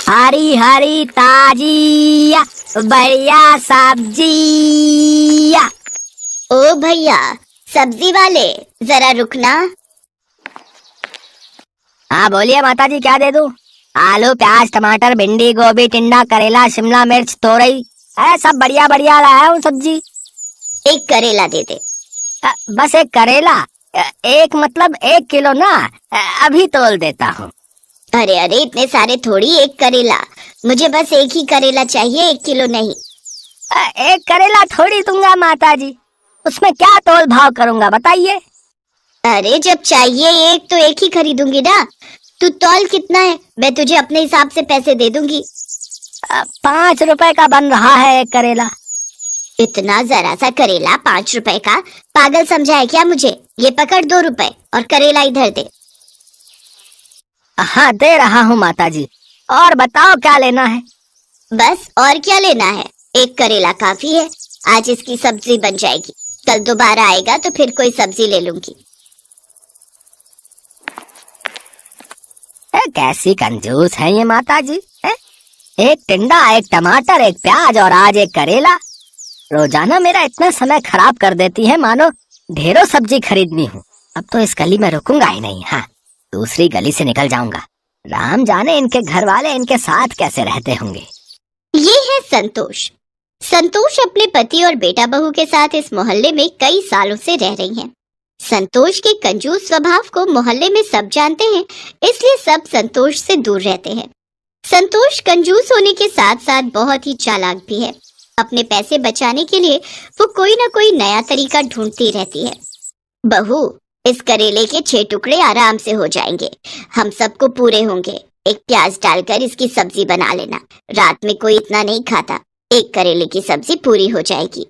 हरी हरी ताजी बढ़िया सब्जी। ओ भैया सब्जी वाले, जरा रुकना। हाँ बोलिए माताजी, क्या दे दूं? आलू प्याज टमाटर भिंडी गोभी टिंडा करेला शिमला मिर्च तोरई, अरे सब बढ़िया बढ़िया लाया हूँ सब्जी। एक करेला दे दे। बस एक करेला? एक मतलब 1 किलो ना, अभी तोल देता हूँ। अरे अरे इतने सारे थोड़ी, एक करेला। मुझे बस एक ही करेला चाहिए, 1 किलो नहीं। एक करेला थोड़ी दूंगा माताजी, उसमें क्या तोल भाव करूंगा बताइए। अरे जब चाहिए एक तो एक ही खरीदूंगी ना। तू तौल कितना है, मैं तुझे अपने हिसाब से पैसे दे दूंगी। 5 रुपए का बन रहा है एक करेला। इतना जरा सा करेला 5 रुपए का? पागल समझा है क्या मुझे? ये पकड़ 2 रुपए और करेला इधर दे। हाँ दे रहा हूँ माताजी, और बताओ क्या लेना है? बस और क्या लेना है, एक करेला काफी है। आज इसकी सब्जी बन जाएगी, कल दोबारा आएगा तो फिर कोई सब्जी ले लूंगी। कैसी कंजूस है ये माताजी है? एक टिंडा एक टमाटर एक प्याज और आज एक करेला। रोजाना मेरा इतना समय खराब कर देती है, मानो ढेरों सब्जी खरीदनी हूँ। अब तो इस गली में रुकूंगा ही नहीं। हाँ, दूसरी गली से निकल जाऊंगा। राम जाने इनके घर वाले इनके साथ कैसे रहते होंगे। ये है संतोष। संतोष अपने पति और बेटा बहू के साथ इस मोहल्ले में कई सालों से रह रही हैं। संतोष के कंजूस स्वभाव को मोहल्ले में सब जानते हैं, इसलिए सब संतोष से दूर रहते हैं। संतोष कंजूस होने के साथ साथ बहुत ही चालाक भी है। अपने पैसे बचाने के लिए वो कोई ना कोई नया तरीका ढूंढती रहती है। बहू, इस करेले के 6 टुकड़े आराम से हो जाएंगे, हम सबको पूरे होंगे। एक प्याज डालकर इसकी सब्जी बना लेना, रात में कोई इतना नहीं खाता। एक करेले की सब्जी पूरी हो जाएगी।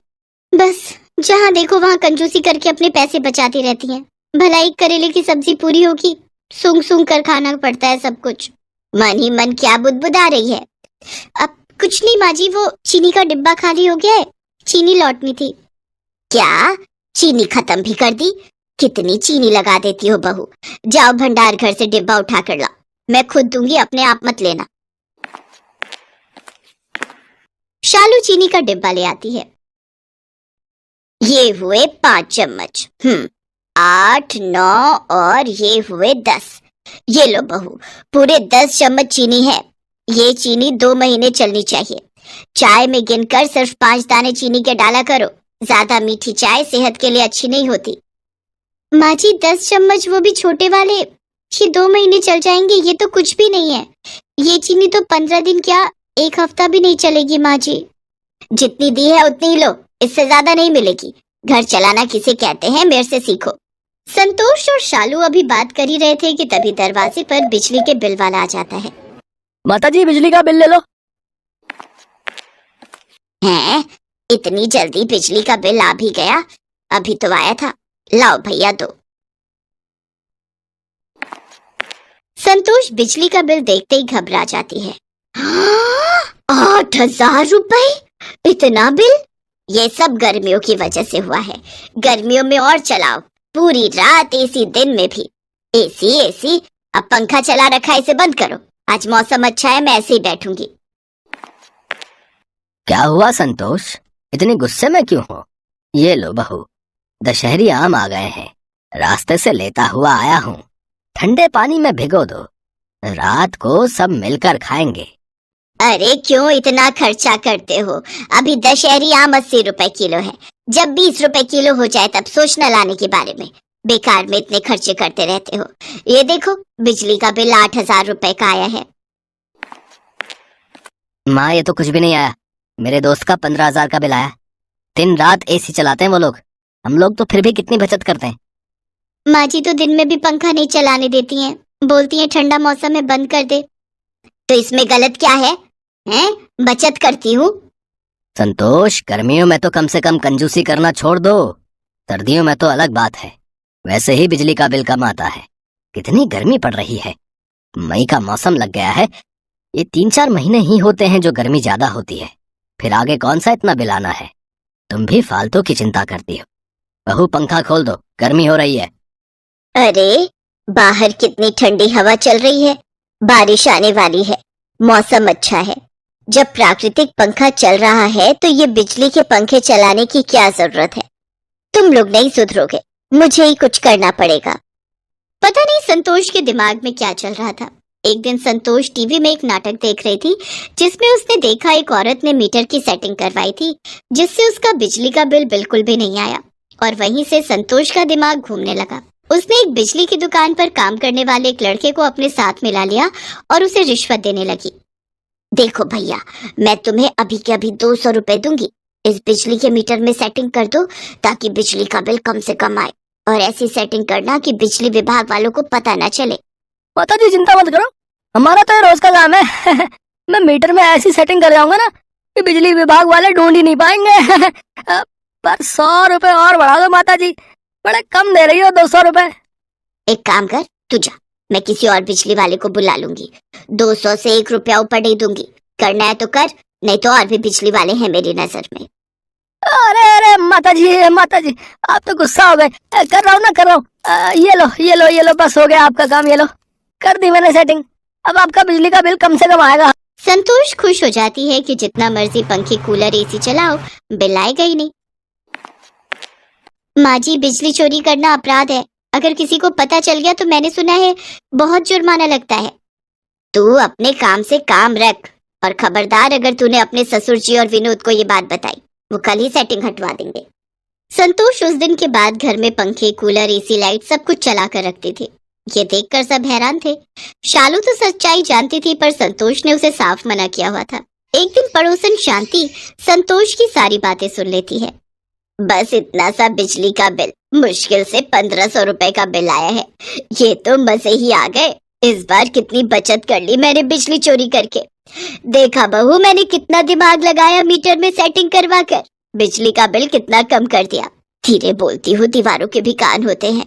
बस जहाँ देखो वहाँ कंजूसी करके अपने पैसे बचाती रहती हैं। भला एक करेले की सब्जी पूरी होगी, सूंघ सूंघ कर खाना पड़ता है सब कुछ। मन ही मन क्या बुदबुदा रही है? अब कुछ नहीं माँ जी, वो चीनी का डिब्बा खाली हो गया है, चीनी लौटनी थी। क्या चीनी खत्म भी कर दी? कितनी चीनी लगा देती हो बहू। जाओ भंडार घर से डिब्बा उठा कर लाओ, मैं खुद दूंगी, अपने आप मत लेना। शालू चीनी का डिब्बा ले आती है। ये हुए 5 चम्मच, 8 9 और ये हुए 10। ये लो बहू, पूरे 10 चम्मच चीनी है। ये चीनी 2 महीने चलनी चाहिए। चाय में गिनकर सिर्फ 5 दाने चीनी के डाला करो, ज्यादा मीठी चाय सेहत के लिए अच्छी नहीं होती। माँ जी 10 चम्मच, वो भी छोटे वाले, ये 2 महीने चल जाएंगे। ये तो कुछ भी नहीं है। ये चीनी तो 15 दिन क्या 1 हफ्ता भी नहीं चलेगी माँ जी। जितनी दी है उतनी ही लो, इससे ज्यादा नहीं मिलेगी। घर चलाना किसे कहते हैं, मेरे से सीखो। संतोष और शालू अभी बात कर ही रहे थे कि तभी दरवाजे पर बिजली के बिल वाला आ जाता है। माताजी बिजली का बिल ले लो। हैं? इतनी जल्दी बिजली का बिल आ भी गया? अभी तो आया था। लाओ भैया दो। संतोष बिजली का बिल देखते ही घबरा जाती है। 8,000 रुपए? इतना बिल? ये सब गर्मियों की वजह से हुआ है। गर्मियों में और चलाओ, पूरी रात एसी, दिन में भी एसी एसी। अब पंखा चला रखा, इसे बंद करो। आज मौसम अच्छा है, मैं ऐसे ही बैठूंगी। क्या हुआ संतोष, इतनी गुस्से में क्यों हो? ये लो बहू, दशहरी आम आ गए हैं, रास्ते से लेता हुआ आया हूँ। ठंडे पानी में भिगो दो, रात को सब मिलकर खाएंगे। अरे क्यों इतना खर्चा करते हो? अभी दशहरी आम 80 रुपए किलो है। जब 20 रुपए किलो हो जाए तब सोचना लाने के बारे में। बेकार में इतने खर्चे करते रहते हो। ये देखो, बिजली का बिल 8,000 रुपए का आया है। माँ ये तो कुछ भी नहीं आया, मेरे दोस्त का 15,000 का बिल आया। दिन रात एसी चलाते हैं वो लोग, हम लोग तो फिर भी कितनी बचत करते हैं। माँ जी तो दिन में भी पंखा नहीं चलाने देती हैं, बोलती हैं ठंडा मौसम है बंद कर दे। तो इसमें गलत क्या है? हैं? बचत करती हूँ। संतोष, गर्मियों में तो कम से कम कंजूसी करना छोड़ दो, सर्दियों में तो अलग बात है। वैसे ही बिजली का बिल कम आता है। कितनी गर्मी पड़ रही है, मई का मौसम लग गया है। ये 3-4 महीने ही होते हैं जो गर्मी ज्यादा होती है, फिर आगे कौन सा इतना बिल आना है। तुम भी फालतू की चिंता करती हो। बहू पंखा खोल दो, गर्मी हो रही है। अरे बाहर कितनी ठंडी हवा चल रही है, बारिश आने वाली है। मौसम अच्छा है। जब प्राकृतिक पंखा चल रहा है तो ये बिजली के पंखे चलाने की क्या जरूरत है? तुम लोग नहीं सुधरोगे, मुझे ही कुछ करना पड़ेगा। पता नहीं संतोष के दिमाग में क्या चल रहा था। एक दिन संतोष टीवी में एक नाटक देख रही थी जिसमें उसने देखा एक औरत ने मीटर की सेटिंग करवाई थी जिससे उसका बिजली का बिल बिल्कुल भी नहीं आया, और वहीं से संतोष का दिमाग घूमने लगा। उसने एक बिजली की दुकान पर काम करने वाले एक लड़के को अपने साथ मिला लिया और उसे रिश्वत देने लगी। देखो भैया, मैं तुम्हें अभी के अभी 200 रुपए दूंगी। इस बिजली के मीटर में सेटिंग कर दो ताकि बिजली का बिल कम से कम आए, और ऐसी सेटिंग करना कि बिजली विभाग वालों को पता न चले। माता जी चिंता मत करो, हमारा तो ये रोज का काम है। मैं मीटर में ऐसी सेटिंग कर जाऊंगा ना कि बिजली विभाग वाले ढूंढ ही नहीं पाएंगे। पर 100 रुपए और बढ़ा दो माता जी, बड़े कम दे रही हो 200 रुपए। एक काम कर, तू जा, मैं किसी और बिजली वाले को बुला लूंगी। 200 से 1 रुपया ऊपर नहीं दूंगी। करना है तो कर, नहीं तो और भी बिजली वाले हैं मेरी नजर में। अरे अरे माता जी आप तो गुस्सा हो गए। कर रहा हूँ ना, कर रहा हूँ। ये लो बस हो गया आपका काम। ये लो, कर दी मैंने सेटिंग। अब आपका बिजली का बिल कम से कम आएगा। संतोष खुश हो जाती है कि जितना मर्जी पंखे कूलर एसी चलाओ, बिल आएगा ही नहीं। माँ जी, बिजली चोरी करना अपराध है। अगर किसी को पता चल गया तो मैंने सुना है बहुत जुर्माना लगता है। तू अपने काम से काम रख, और खबरदार अगर तूने अपने ससुर जी और विनोद को ये बात बताई, वो कल ही सेटिंग हटवा देंगे। संतोष उस दिन के बाद घर में पंखे कूलर एसी लाइट सब कुछ चला कर रखती थी। ये देखकर सब हैरान थे। शालू तो सच्चाई जानती थी पर संतोष ने उसे साफ मना किया हुआ था। एक दिन पड़ोसन शांति संतोष की सारी बातें सुन लेती है। बस इतना सा बिजली का बिल, मुश्किल से 1500 रुपए का बिल आया है। ये तो मजे ही आ गए। इस बार कितनी बचत कर ली मैंने बिजली चोरी करके। देखा बहू, मैंने कितना दिमाग लगाया मीटर में सेटिंग करवा कर, बिजली का बिल कितना कम कर दिया। धीरे बोलती हूँ, दीवारों के भी कान होते हैं।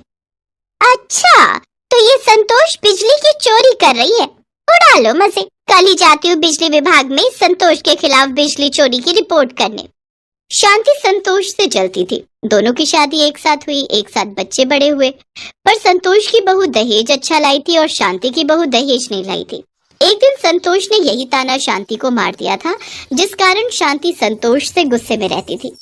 अच्छा, तो ये संतोष बिजली की चोरी कर रही है। उड़ा लो मजे। कल ही जाती हूँ बिजली विभाग में संतोष के खिलाफ बिजली चोरी की रिपोर्ट करने। शांति संतोष से जलती थी। दोनों की शादी एक साथ हुई, एक साथ बच्चे बड़े हुए, पर संतोष की बहू दहेज अच्छा लाई थी और शांति की बहू दहेज नहीं लाई थी। एक दिन संतोष ने यही ताना शांति को मार दिया था, जिस कारण शांति संतोष से गुस्से में रहती थी।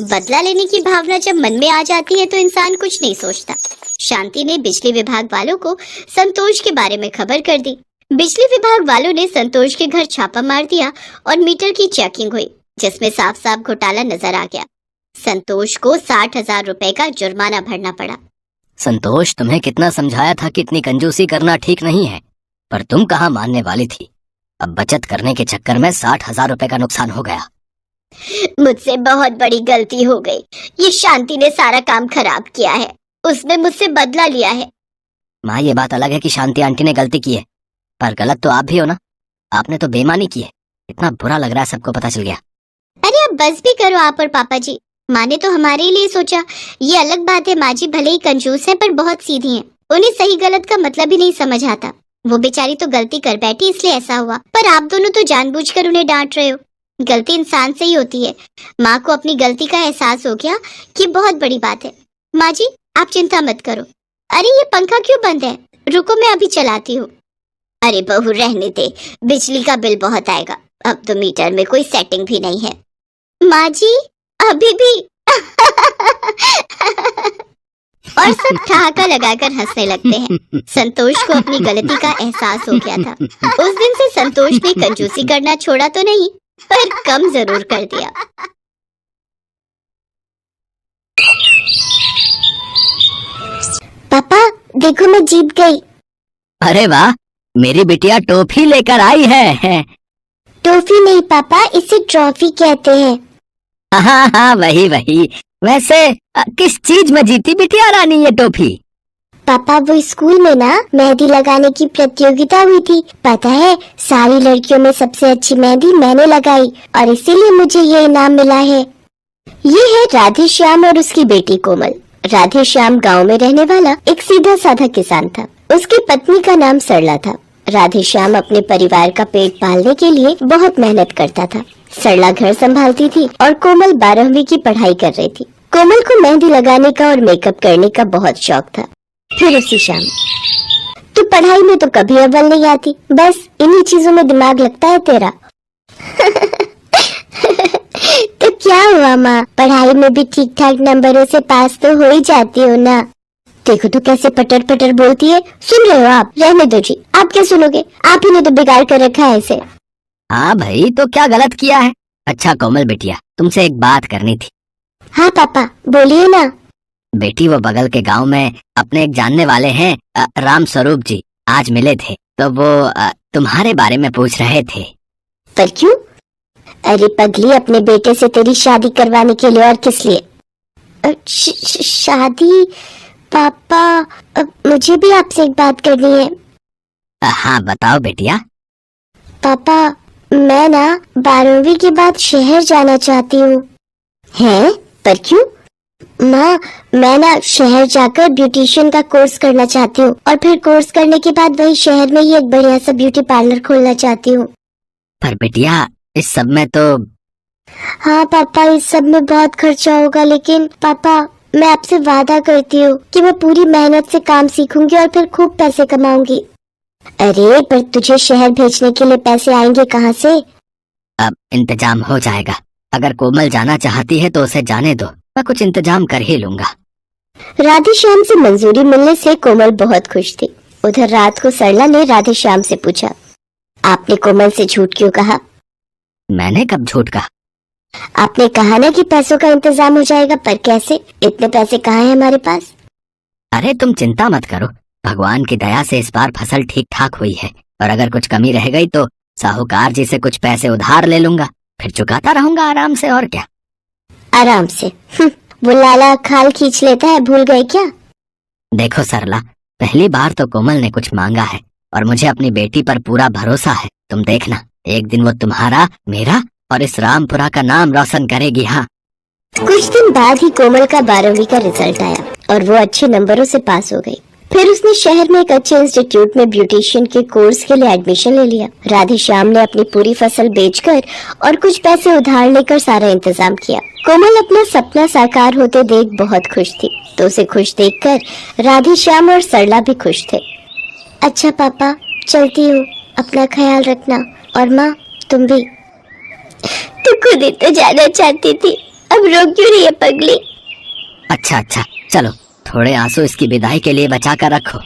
बदला लेने की भावना जब मन में आ जाती है तो इंसान कुछ नहीं सोचता। शांति ने बिजली विभाग वालों को संतोष के बारे में खबर कर दी। बिजली विभाग वालों ने संतोष के घर छापा मार दिया और मीटर की चेकिंग हुई, जिसमें साफ साफ घोटाला नजर आ गया। संतोष को 60,000 रुपए का जुर्माना भरना पड़ा। संतोष, तुम्हें कितना समझाया था कि इतनी कंजूसी करना ठीक नहीं है, पर तुम कहाँ मानने वाली थी। अब बचत करने के चक्कर में 60,000 रुपए का नुकसान हो गया। मुझसे बहुत बड़ी गलती हो गई। ये शांति ने सारा काम खराब किया है। उसने मुझसे बदला लिया है। माँ, ये बात अलग है कि शांति आंटी ने गलती की है, पर गलत तो आप भी हो ना। आपने तो बेईमानी की है। इतना बुरा लग रहा है, सबको पता चल गया। अरे अब बस भी करो आप और पापा जी। माँ ने तो हमारे लिए सोचा। ये अलग बात है, माँ जी भले ही कंजूस है पर बहुत सीधी हैं। उन्हें सही गलत का मतलब ही नहीं समझ आता। वो बेचारी तो गलती कर बैठी इसलिए ऐसा हुआ, पर आप दोनों तो जानबूझकर उन्हें डांट रहे हो। गलती इंसान से ही होती है। माँ को अपनी गलती का एहसास हो गया कि बहुत बड़ी बात है। माँ जी आप चिंता मत करो। अरे ये पंखा क्यों बंद है? रुको मैं अभी चलाती हूँ। अरे बहू रहने दे, बिजली का बिल बहुत आएगा। अब तो मीटर में कोई सेटिंग भी नहीं है। माँ जी अभी भी। और सब ठहाका लगाकर हंसने लगते हैं। संतोष को अपनी गलती का एहसास हो गया था। उस दिन से संतोष ने कंजूसी करना छोड़ा तो नहीं, पर कम जरूर कर दिया। पापा देखो मैं जीत गई। अरे वाह, मेरी बिटिया टॉफी लेकर आई है। टॉफी नहीं पापा, इसे ट्रॉफी कहते हैं। हाँ हाँ वही। वैसे किस चीज में जीती बिटिया रानी ये टॉफी? पापा वो स्कूल में ना मेहंदी लगाने की प्रतियोगिता हुई थी। पता है, सारी लड़कियों में सबसे अच्छी मेहंदी मैंने लगाई और इसीलिए मुझे ये इनाम मिला है। ये है राधे श्याम और उसकी बेटी कोमल। राधे श्याम गाँव में रहने वाला एक सीधा साधा किसान था। उसकी पत्नी का नाम सरला था। राधे श्याम अपने परिवार का पेट पालने के लिए बहुत मेहनत करता था। सरला घर संभालती थी और कोमल 12वीं की पढ़ाई कर रही थी। कोमल को मेहंदी लगाने का और मेकअप करने का बहुत शौक था। फिर उसी शाम, तू पढ़ाई में तो कभी अव्वल नहीं आती, बस इन्हीं चीजों में दिमाग लगता है तेरा। तो क्या हुआ माँ, पढ़ाई में भी ठीक ठाक नंबरों से पास तो हो ही जाती हो ना। देखो तो कैसे पटर पटर बोलती है। सुन रहे हो आप? रहने दो जी, आप क्या सुनोगे, आप ही ने तो बिगाड़ कर रखा है इसे। हाँ भाई, तो क्या गलत किया है? अच्छा कोमल बिटिया, तुमसे एक बात करनी थी। हाँ पापा बोलिए ना। बेटी, वो बगल के गांव में अपने एक जानने वाले हैं, राम स्वरूप जी, आज मिले थे, तो वो तुम्हारे बारे में पूछ रहे थे। पर क्यों? अरे पगली, अपने बेटे से तेरी शादी करवाने के लिए, और किस लिए? शादी? पापा, मुझे भी आपसे एक बात करनी है। हाँ बताओ बेटिया। पापा, मैं ना 12वीं के बाद शहर जाना चाहती हूँ। हैं? पर क्यों? माँ, मैं ना शहर जाकर ब्यूटिशियन का कोर्स करना चाहती हूँ, और फिर कोर्स करने के बाद वही शहर में ही एक बढ़िया सा ब्यूटी पार्लर खोलना चाहती हूँ। पर बेटिया, इस सब में तो। हाँ पापा, इस सब में बहुत खर्चा होगा, लेकिन पापा मैं आपसे वादा करती हूँ कि मैं पूरी मेहनत से काम सीखूंगी और फिर खूब पैसे कमाऊंगी। अरे पर तुझे शहर भेजने के लिए पैसे आएंगे कहाँ से? अब इंतजाम हो जाएगा। अगर कोमल जाना चाहती है तो उसे जाने दो, मैं कुछ इंतजाम कर ही लूंगा। राधेश्याम से मंजूरी मिलने से कोमल बहुत खुश थी। उधर रात को सरला ने राधेश्याम से पूछा, आपने कोमल से झूठ क्यों कहा? मैंने कब झूठ कहा? आपने कहा ना कि पैसों का इंतजाम हो जाएगा, पर कैसे? इतने पैसे कहाँ हैं हमारे पास? अरे तुम चिंता मत करो, भगवान की दया से इस बार फसल ठीक ठाक हुई है, और अगर कुछ कमी रह गई तो साहूकार जी से कुछ पैसे उधार ले लूंगा, फिर चुकाता रहूंगा आराम से। और क्या? आराम से? वो लाला खाल खींच लेता है, भूल गए क्या? देखो सरला, पहली बार तो कोमल ने कुछ मांगा है, और मुझे अपनी बेटी पर पूरा भरोसा है। तुम देखना, एक दिन वो तुम्हारा, मेरा और इस रामपुरा का नाम रोशन करेगी। हाँ। कुछ दिन बाद ही कोमल का 12वीं का रिजल्ट आया और वो अच्छे नंबरों से पास हो गई। फिर उसने शहर में एक अच्छे इंस्टीट्यूट में ब्यूटिशियन के कोर्स के लिए एडमिशन ले लिया। राधेश्याम ने अपनी पूरी फसल बेचकर और कुछ पैसे उधार लेकर सारा इंतजाम किया। कोमल अपना सपना साकार होते देख बहुत खुश थी, तो उसे खुश देखकर राधेश्याम और सरला भी खुश थे। अच्छा पापा, चलती हूँ, अपना ख्याल रखना, और माँ तुम भी। तू खुद ही तो जाना चाहती थी, अब रोक क्यों रही है पगली? अच्छा अच्छा, चलो थोड़े आंसू इसकी विदाई के लिए बचा कर रखो।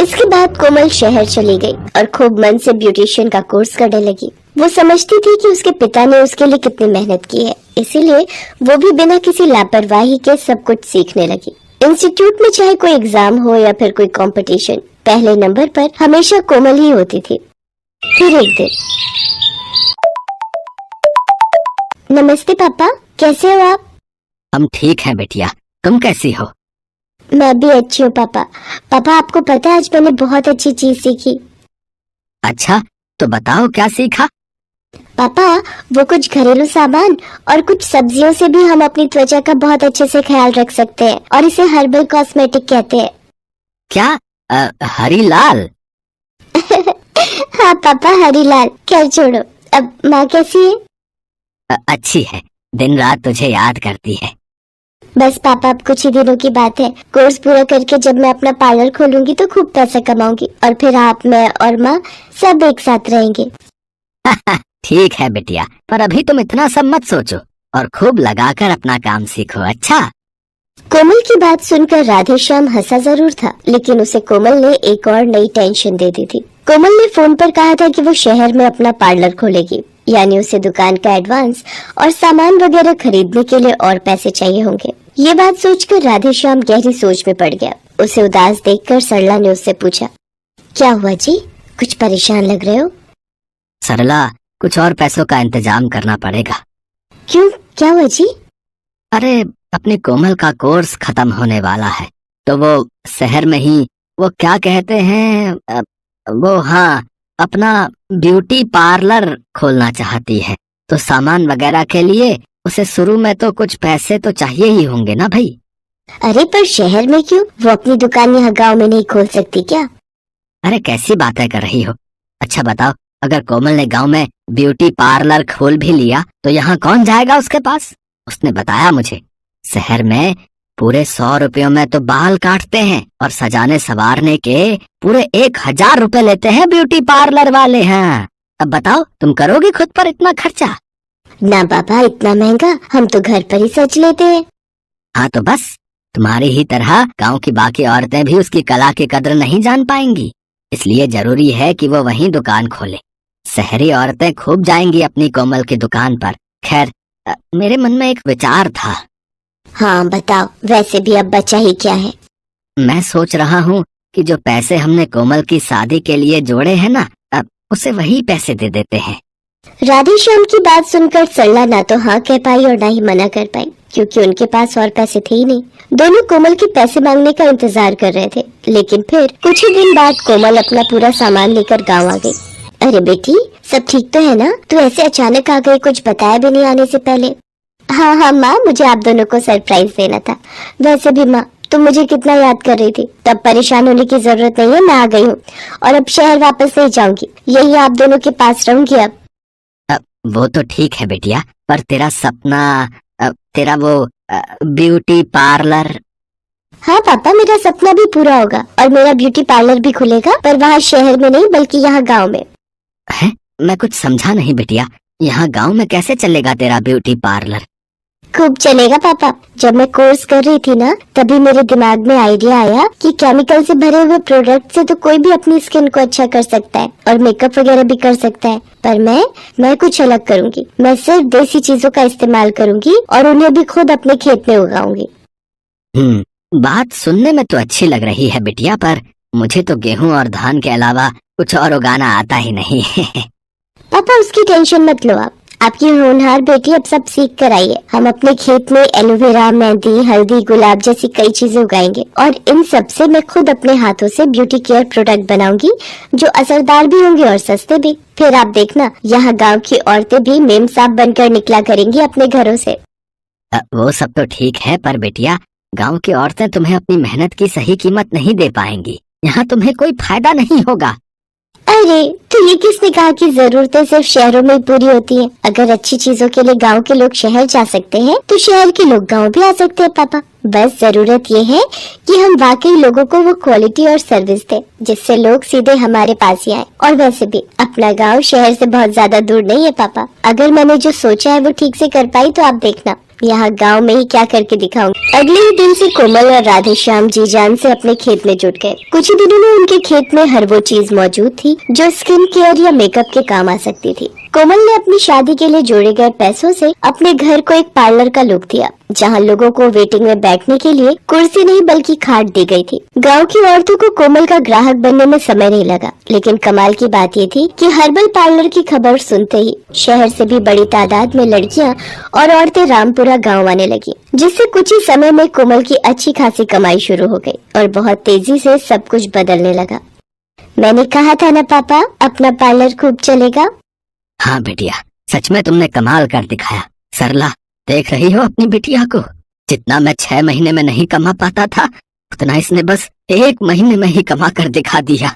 इसके बाद कोमल शहर चली गई और खूब मन से ब्यूटिशियन का कोर्स करने लगी। वो समझती थी कि उसके पिता ने उसके लिए कितनी मेहनत की है, इसीलिए वो भी बिना किसी लापरवाही के सब कुछ सीखने लगी। इंस्टीट्यूट में चाहे कोई एग्जाम हो या फिर कोई कंपटीशन, पहले नंबर पर हमेशा कोमल ही होती थी। फिर एक दिन, नमस्ते पापा, कैसे हो आप? हम ठीक हैं बेटिया, तुम कैसी हो? मैं भी अच्छी हूँ पापा। पापा आपको पता है आज मैंने बहुत अच्छी चीज सीखी। अच्छा, तो बताओ क्या सीखा? पापा, वो कुछ घरेलू सामान और कुछ सब्जियों से भी हम अपनी त्वचा का बहुत अच्छे से ख्याल रख सकते हैं, और इसे हर्बल कॉस्मेटिक कहते हैं। क्या? हरी लाल? हाँ पापा, हरीलाल। खैर छोड़ो, अब माँ कैसी है? अच्छी है, दिन रात तुझे याद करती है। बस पापा, अब कुछ ही दिनों की बात है। कोर्स पूरा करके जब मैं अपना पार्लर खोलूंगी तो खूब पैसा कमाऊंगी, और फिर आप, मैं और माँ सब एक साथ रहेंगे। ठीक है बेटिया, पर अभी तुम इतना सब मत सोचो और खूब लगाकर अपना काम सीखो। अच्छा? कोमल की बात सुनकर राधेश्याम हंसा जरूर था, लेकिन उसे कोमल ने एक और नई टेंशन दे दी थी। कोमल ने फोन पर कहा था कि वो शहर में अपना पार्लर खोलेगी, यानी उसे दुकान का एडवांस और सामान वगैरह खरीदने के लिए और पैसे चाहिए होंगे। ये बात सोचकर राधेश्याम गहरी सोच में पड़ गया। उसे उदास देखकर सरला ने उससे पूछा, क्या हुआ जी, कुछ परेशान लग रहे हो? सरला, कुछ और पैसों का इंतजाम करना पड़ेगा। क्यों, क्या हुआ जी? अरे, अपनी कोमल का कोर्स खत्म होने वाला है, तो वो शहर में ही, वो क्या कहते हैं, वो हाँ, अपना ब्यूटी पार्लर खोलना चाहती है। तो सामान वगैरह के लिए उसे शुरू में तो कुछ पैसे तो चाहिए ही होंगे ना भाई। अरे पर शहर में क्यों, वो अपनी दुकान यहाँ गांव में नहीं खोल सकती क्या? अरे कैसी बातें कर रही हो? अच्छा बताओ, अगर कोमल ने गांव में ब्यूटी पार्लर खोल भी लिया तो यहाँ कौन जाएगा उसके पास? उसने बताया मुझे, शहर में पूरे 100 रुपयों में तो बाल काटते हैं और सजाने संवारने के पूरे 1000 रुपए लेते हैं ब्यूटी पार्लर वाले हैं। अब बताओ, तुम करोगी खुद पर इतना खर्चा? ना पापा, इतना महंगा, हम तो घर पर ही सज लेते हैं। हाँ तो बस, तुम्हारी ही तरह गांव की बाकी औरतें भी उसकी कला की कद्र नहीं जान पाएंगी, इसलिए जरूरी है कि वो वहीं दुकान खोले। शहरी औरतें खूब जाएंगी अपनी कोमल की दुकान पर। खैर, मेरे मन में एक विचार था। हाँ बताओ, वैसे भी अब बचा ही क्या है। मैं सोच रहा हूँ कि जो पैसे हमने कोमल की शादी के लिए जोड़े हैं ना, अब उसे वही पैसे दे देते हैं। राधेश्याम की बात सुनकर सरला ना तो हाँ कह पाई और ना ही मना कर पाई, क्योंकि उनके पास और पैसे थे ही नहीं। दोनों कोमल के पैसे मांगने का इंतजार कर रहे थे, लेकिन फिर कुछ ही दिन बाद कोमल अपना पूरा सामान लेकर गांव आ गई। अरे बेटी, सब ठीक तो है ना? तू ऐसे अचानक आ गई, कुछ बताया भी नहीं आने से पहले। हाँ हाँ माँ, मुझे आप दोनों को सरप्राइज देना था। वैसे भी माँ, तुम मुझे कितना याद कर रही थी, तब परेशान होने की जरूरत नहीं है, मैं आ गई हूँ और अब शहर वापस नहीं जाऊंगी, यही आप दोनों के पास रहूंगी अब। वो तो ठीक है बेटिया, पर तेरा सपना, तेरा वो ब्यूटी पार्लर। हाँ पापा, मेरा सपना भी पूरा होगा और मेरा ब्यूटी पार्लर भी खुलेगा, पर वहाँ शहर में नहीं बल्कि यहाँ गांव में। है? मैं कुछ समझा नहीं बेटिया, यहाँ गांव में कैसे चलेगा तेरा ब्यूटी पार्लर? खूब चलेगा पापा। जब मैं कोर्स कर रही थी ना, तभी मेरे दिमाग में आइडिया आया कि केमिकल से भरे हुए प्रोडक्ट से तो कोई भी अपनी स्किन को अच्छा कर सकता है और मेकअप वगैरह भी कर सकता है, पर मैं कुछ अलग करूंगी। मैं सिर्फ देसी चीजों का इस्तेमाल करूंगी और उन्हें भी खुद अपने खेत में उगाऊंगी। बात सुनने में तो अच्छी लग रही है बिटिया, पर मुझे तो गेहूं और धान के अलावा कुछ और उगाना आता ही नहीं। पापा उसकी टेंशन मत लो आप, आपकी होनहार बेटी अब सब सीख कर आई है। हम अपने खेत में एलोवेरा, मेहंदी, हल्दी, गुलाब जैसी कई चीजें उगाएंगे और इन सब से मैं खुद अपने हाथों से ब्यूटी केयर प्रोडक्ट बनाऊंगी, जो असरदार भी होंगे और सस्ते भी। फिर आप देखना, यहाँ गांव की औरतें भी मेम साहब बनकर निकला करेंगी अपने घरों से। वो सब तो ठीक है, पर बेटिया, गांव की औरतें तुम्हें अपनी मेहनत की सही कीमत नहीं दे पाएंगी। यहाँ तुम्हें कोई फायदा नहीं होगा। अरे तो ये किसने कहा कि जरूरतें सिर्फ शहरों में ही पूरी होती हैं? अगर अच्छी चीजों के लिए गांव के लोग शहर जा सकते हैं, तो शहर के लोग गांव भी आ सकते हैं पापा। बस जरूरत ये है कि हम वाकई लोगों को वो क्वालिटी और सर्विस दें, जिससे लोग सीधे हमारे पास ही आए। और वैसे भी अपना गांव शहर से बहुत ज्यादा दूर नहीं है पापा। अगर मैंने जो सोचा है वो ठीक से कर पाई तो आप देखना, यहाँ गांव में ही क्या करके दिखाऊंगी। अगले ही दिन से कोमल और राधेश्याम जी जान से अपने खेत में जुट गए। कुछ ही दिनों में उनके खेत में हर वो चीज मौजूद थी जो स्किन केयर या मेकअप के काम आ सकती थी। कोमल ने अपनी शादी के लिए जोड़े गए पैसों से अपने घर को एक पार्लर का लुक दिया, जहाँ लोगों को वेटिंग में बैठने के लिए कुर्सी नहीं बल्कि खाट दी गई थी। गांव की औरतों को कोमल का ग्राहक बनने में समय नहीं लगा, लेकिन कमाल की बात ये थी कि हर्बल पार्लर की खबर सुनते ही शहर से भी बड़ी तादाद में लड़कियां और औरतें रामपुरा गांव आने लगी, जिससे कुछ ही समय में कोमल की अच्छी खासी कमाई शुरू हो गई और बहुत तेजी से सब कुछ बदलने लगा। मैंने कहा था ना पापा, अपना पार्लर खूब चलेगा। हाँ बेटिया, सच में तुमने कमाल कर दिखाया। सरला, देख रही हो अपनी बिटिया को? जितना मैं 6 महीने में नहीं कमा पाता था, उतना इसने बस 1 महीने में ही कमा कर दिखा दिया।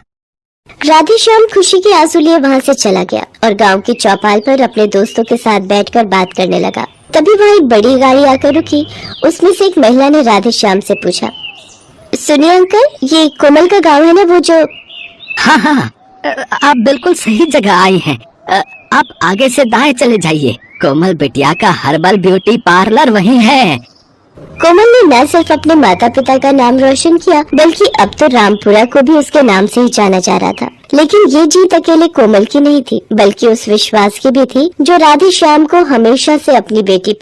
राधेश्याम खुशी के आंसू लिए वहाँ से चला गया और गांव की चौपाल पर अपने दोस्तों के साथ बैठकर बात करने लगा। तभी वहाँ एक बड़ी गाड़ी आकर रुकी। उसमें से एक महिला ने राधेश्याम से पूछा, सुनिए अंकल, ये कोमल का गांव है ना, वो जो? हाँ हाँ, आप बिल्कुल सही जगह आई हैं। आप आगे से दाएं चले जाइए, कोमल बिटिया का हर्बल ब्यूटी पार्लर वहीं है। कोमल ने न सिर्फ अपने माता पिता का नाम रोशन किया, बल्कि अब तो रामपुरा को भी उसके नाम से ही जाना जा रहा था। लेकिन ये जीत अकेले कोमल की नहीं थी, बल्कि उस विश्वास की भी थी जो राधेश्याम को हमेशा से अपनी बेटी